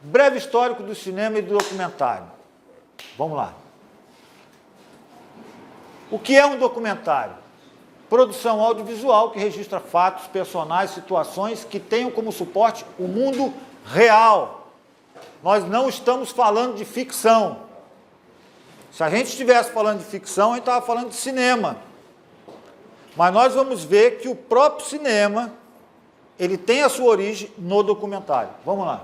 Breve histórico do cinema e do documentário. Vamos lá. O que é um documentário? Produção audiovisual que registra fatos, personagens, situações que tenham como suporte o mundo real. Nós não estamos falando de ficção. Se a gente estivesse falando de ficção, a gente estava falando de cinema. Mas nós vamos ver que o próprio cinema, ele tem a sua origem no documentário. Vamos lá.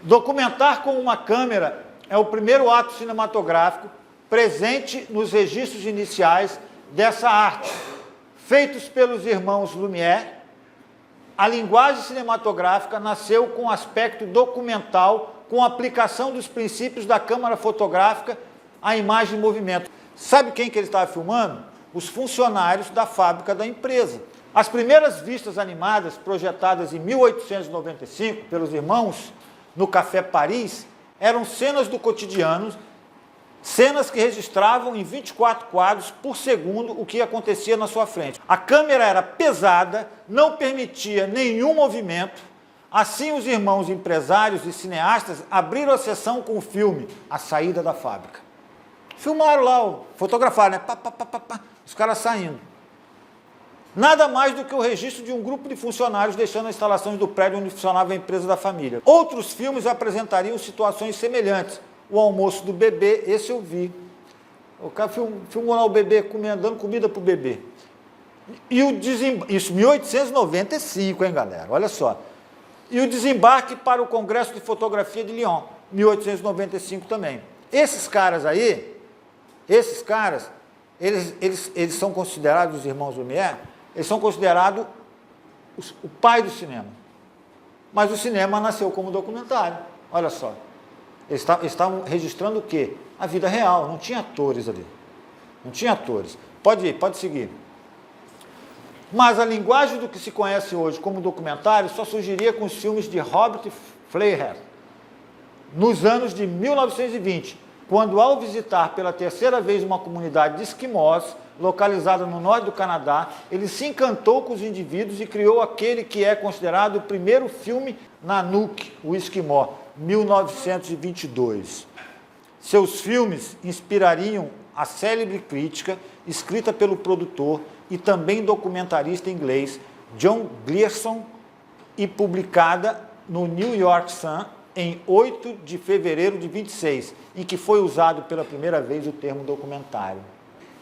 Documentar com uma câmera é o primeiro ato cinematográfico presente nos registros iniciais dessa arte. Feitos pelos irmãos Lumière, a linguagem cinematográfica nasceu com aspecto documental, com aplicação dos princípios da câmara fotográfica à imagem em movimento. Sabe quem que ele estava filmando? Os funcionários da fábrica da empresa. As primeiras vistas animadas, projetadas em 1895 pelos irmãos no Café Paris, eram cenas do cotidiano, cenas que registravam em 24 quadros por segundo o que acontecia na sua frente. A câmera era pesada, não permitia nenhum movimento. Assim, os irmãos empresários e cineastas abriram a sessão com o filme A Saída da Fábrica. Filmaram lá, fotografaram, né? Pá, pá, pá, pá, pá, os caras saindo. Nada mais do que o registro de um grupo de funcionários deixando as instalações do prédio onde funcionava a empresa da família. Outros filmes apresentariam situações semelhantes. O almoço do bebê, esse eu vi. O cara filmou lá o bebê dando comida para o bebê. E o desembarque, isso 1895, hein, galera? Olha só. E o desembarque para o Congresso de Fotografia de Lyon, 1895 também. Esses caras aí, eles são considerados, os irmãos Lumière, eles são considerados o pai do cinema. Mas o cinema nasceu como documentário, olha só. Eles estavam registrando o quê? A vida real, não tinha atores ali. Não tinha atores. Pode ir, pode seguir. Mas a linguagem do que se conhece hoje como documentário só surgiria com os filmes de Robert Fleischer, nos anos de 1920, quando, ao visitar pela terceira vez uma comunidade de esquimós, localizada no norte do Canadá, ele se encantou com os indivíduos e criou aquele que é considerado o primeiro filme Nanook, o Esquimó, 1922. Seus filmes inspirariam a célebre crítica escrita pelo produtor e também documentarista inglês John Grierson e publicada no New York Sun em 8 de fevereiro de 26, em que foi usado pela primeira vez o termo documentário.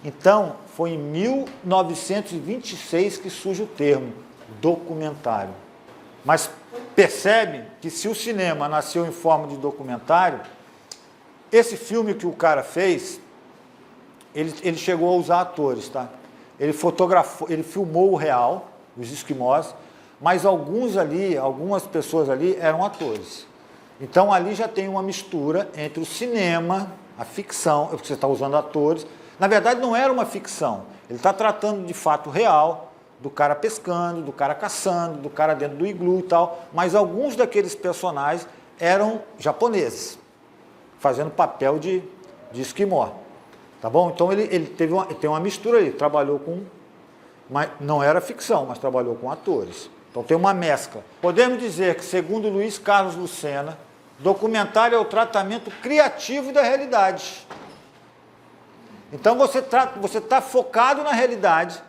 Então, foi em 1926 que surge o termo documentário. Mas percebe que se o cinema nasceu em forma de documentário, esse filme que o cara fez, ele chegou a usar atores, tá? Ele fotografou, ele filmou o real, os esquimós, mas algumas pessoas ali eram atores. Então ali já tem uma mistura entre o cinema, a ficção, porque você está usando atores. Na verdade não era uma ficção, ele está tratando de fato real, do cara pescando, do cara caçando, do cara dentro do iglu e tal, mas alguns daqueles personagens eram japoneses, fazendo papel de esquimó. Tá bom? Então ele tem uma mistura ali, trabalhou com, mas não era ficção, mas trabalhou com atores. Então tem uma mescla. Podemos dizer que, segundo Luiz Carlos Lucena, documentário é o tratamento criativo da realidade. Então você está focado na realidade,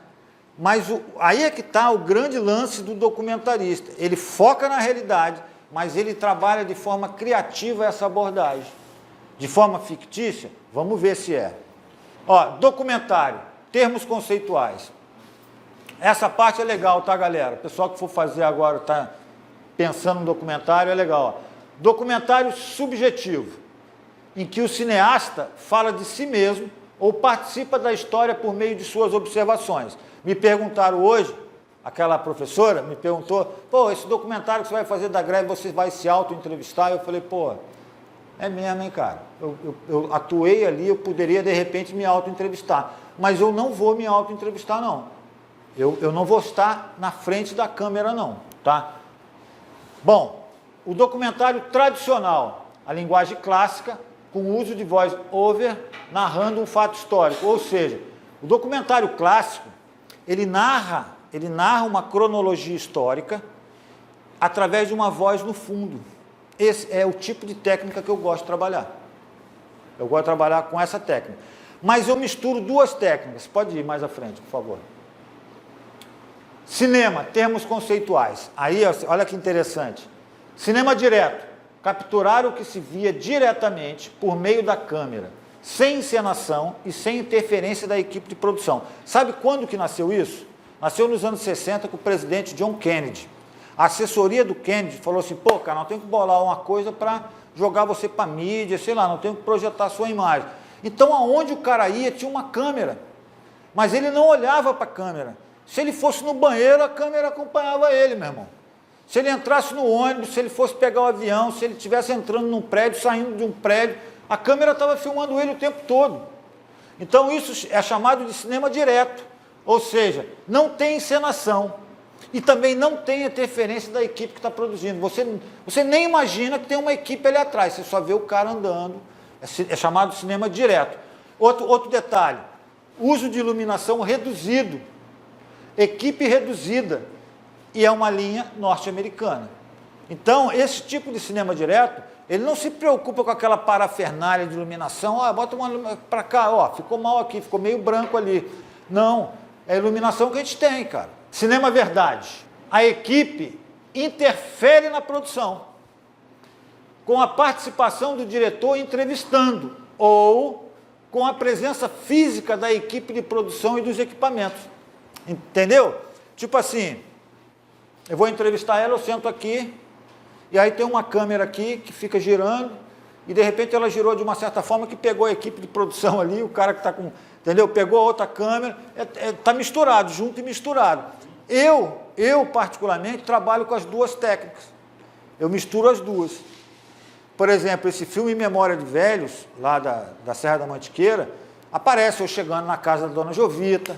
mas aí é que está o grande lance do documentarista. Ele foca na realidade, mas ele trabalha de forma criativa essa abordagem. De forma fictícia, vamos ver se é. Ó, documentário, termos conceituais. Essa parte é legal, tá, galera? O pessoal que for fazer agora, tá pensando no documentário, é legal. Ó. Documentário subjetivo, em que o cineasta fala de si mesmo ou participa da história por meio de suas observações. Me perguntaram hoje, aquela professora me perguntou, pô, esse documentário que você vai fazer da greve, você vai se auto-entrevistar? Eu falei, pô, é mesmo, hein, cara? Eu atuei ali, eu poderia, de repente, me auto-entrevistar. Mas eu não vou me auto-entrevistar, não. Eu não vou estar na frente da câmera, não, tá? Bom, o documentário tradicional, a linguagem clássica, com o uso de voice-over, narrando um fato histórico. Ou seja, o documentário clássico, ele narra uma cronologia histórica através de uma voz no fundo. Esse é o tipo de técnica que eu gosto de trabalhar. Eu gosto de trabalhar com essa técnica. Mas eu misturo duas técnicas. Pode ir mais à frente, por favor. Cinema, termos conceituais. Aí, olha que interessante. Cinema direto. Capturar o que se via diretamente por meio da câmera, sem encenação e sem interferência da equipe de produção. Sabe quando que nasceu isso? Nasceu nos anos 60 com o presidente John Kennedy. A assessoria do Kennedy falou assim, pô, cara, não tem que bolar uma coisa para jogar você para mídia, sei lá, não tem que projetar a sua imagem. Então, aonde o cara ia, tinha uma câmera. Mas ele não olhava para a câmera. Se ele fosse no banheiro, a câmera acompanhava ele, meu irmão. Se ele entrasse no ônibus, se ele fosse pegar o avião, se ele estivesse entrando num prédio, saindo de um prédio, a câmera estava filmando ele o tempo todo. Então, isso é chamado de cinema direto. Ou seja, não tem encenação. E também não tem interferência da equipe que está produzindo. Você nem imagina que tem uma equipe ali atrás, você só vê o cara andando. É chamado de cinema direto. Outro detalhe, uso de iluminação reduzido, equipe reduzida, e é uma linha norte-americana. Então, esse tipo de cinema direto, ele não se preocupa com aquela parafernália de iluminação, ó, bota uma para cá, ó, ficou mal aqui, ficou meio branco ali. Não, é a iluminação que a gente tem, cara. Cinema verdade. A equipe interfere na produção, com a participação do diretor entrevistando, ou com a presença física da equipe de produção e dos equipamentos. Entendeu? Tipo assim, eu vou entrevistar ela, eu sento aqui, e aí tem uma câmera aqui que fica girando, e de repente ela girou de uma certa forma que pegou a equipe de produção ali, o cara que está com, entendeu? Pegou a outra câmera, está misturado, junto e misturado. Eu particularmente trabalho com as duas técnicas, eu misturo as duas. Por exemplo, esse filme Memória de Velhos, lá da Serra da Mantiqueira, aparece eu chegando na casa da Dona Jovita,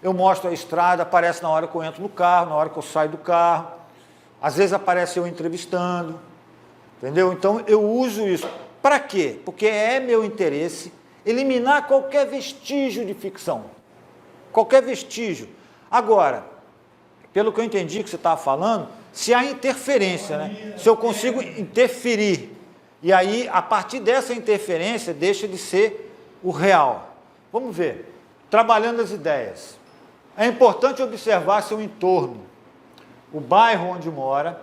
eu mostro a estrada, aparece na hora que eu entro no carro, na hora que eu saio do carro, às vezes aparece eu entrevistando, entendeu? Então eu uso isso. Para quê? Porque é meu interesse eliminar qualquer vestígio de ficção, qualquer vestígio. Agora, pelo que eu entendi que você estava falando, se há interferência, né? Se eu consigo interferir, e aí, a partir dessa interferência, deixa de ser o real. Vamos ver. Trabalhando as ideias. É importante observar seu entorno, o bairro onde mora,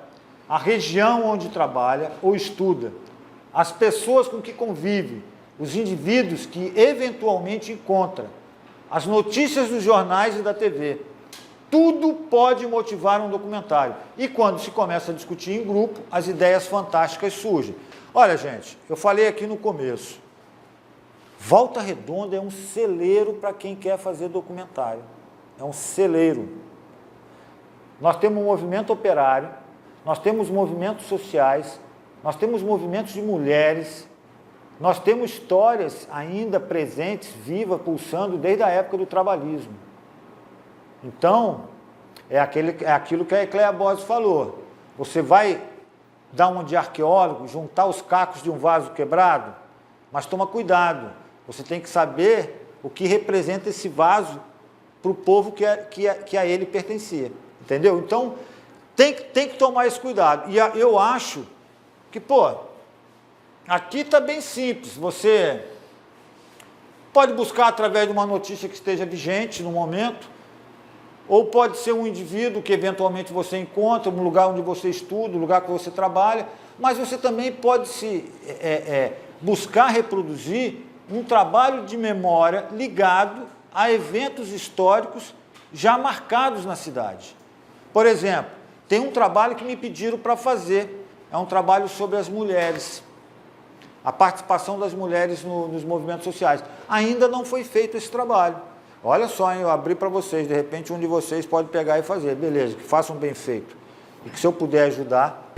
a região onde trabalha ou estuda, as pessoas com que convive, os indivíduos que eventualmente encontra, as notícias dos jornais e da TV. Tudo pode motivar um documentário. E quando se começa a discutir em grupo, as ideias fantásticas surgem. Olha, gente, eu falei aqui no começo, Volta Redonda é um celeiro para quem quer fazer documentário. É um celeiro. Nós temos um movimento operário, nós temos movimentos sociais, nós temos movimentos de mulheres, nós temos histórias ainda presentes, vivas, pulsando desde a época do trabalhismo. Então, é aquilo que a Ecléa Borges falou. Você vai dar uma de arqueólogo, juntar os cacos de um vaso quebrado, mas toma cuidado. Você tem que saber o que representa esse vaso para o povo que a ele pertencia. Entendeu? Então, tem que tomar esse cuidado. E eu acho que, pô, aqui está bem simples. Você pode buscar através de uma notícia que esteja vigente no momento, ou pode ser um indivíduo que eventualmente você encontra, um lugar onde você estuda, um lugar que você trabalha, mas você também pode buscar reproduzir um trabalho de memória ligado a eventos históricos já marcados na cidade. Por exemplo, tem um trabalho que me pediram para fazer, é um trabalho sobre as mulheres, a participação das mulheres nos movimentos sociais. Ainda não foi feito esse trabalho. Olha só, hein, eu abri para vocês, de repente um de vocês pode pegar e fazer. Beleza, que façam bem feito. E que se eu puder ajudar...